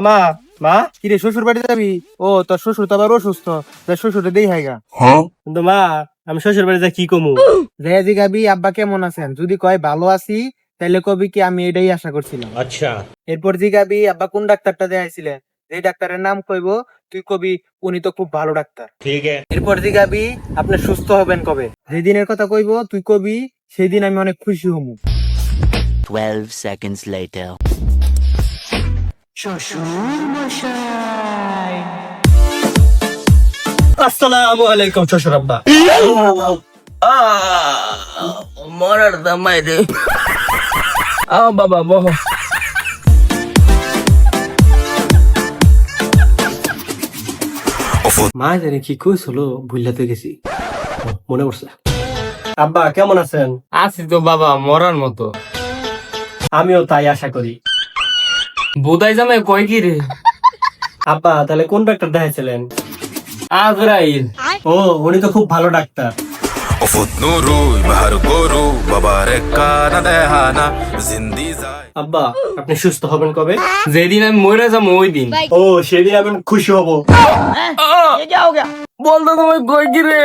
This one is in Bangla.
মা মা কিরে শ্বশুর বাড়ি যাবি? ও তোর শ্বশুর তো আবার অসুস্থ, শ্বশুরে দেই হাইগা। কিন্তু মা আমি শ্বশুর বাড়ি যা কি কমু? রেজি গাবি আব্বা কেমন আছেন, যদি কয় ভালো আছি তাইলে কবি কি আমি এটাই আশা করছিলাম। আচ্ছা, এরপর জিগাবি আব্বা কোন ডাক্তারটা দেখাইছিলেন, যে ডাক্তারের নাম কইবো তুই কবি উনি তো খুব ভালো ডাক্তার। ঠিক আছে। এরপর জিগাবি আপনি সুস্থ হবেন কবে, যেদিনের কথা কইবো তুই কবি সেই দিন আমি অনেক খুশি হমু। 12 seconds later. আসসালামু আলাইকুম শ্বশুর আব্বা। মরার দামাই রে বাবা বহ মা জানি কি কইছিল ভুলতে গেছি, মনে পড়ছে। আব্বা কেমন আছেন? আছি তো বাবা মরার মতো। আমিও তাই আশা করি। বোধাই জামাই কয় কি রে? আব্বা তাহলে কোন ডাক্তার দেখাইছিলেন? আজরাইল। ও উনি তো খুব ভালো doctor. Ufut nuru bahar guru babareka na dehana zindi zai আব্বা আপনি সুস্থ হবেন কবে? যেদিন আমি মরে যাবো ওই দিন। ও সেদিন আমি খুশি হব। বলতো তোমায় কয় কি রে?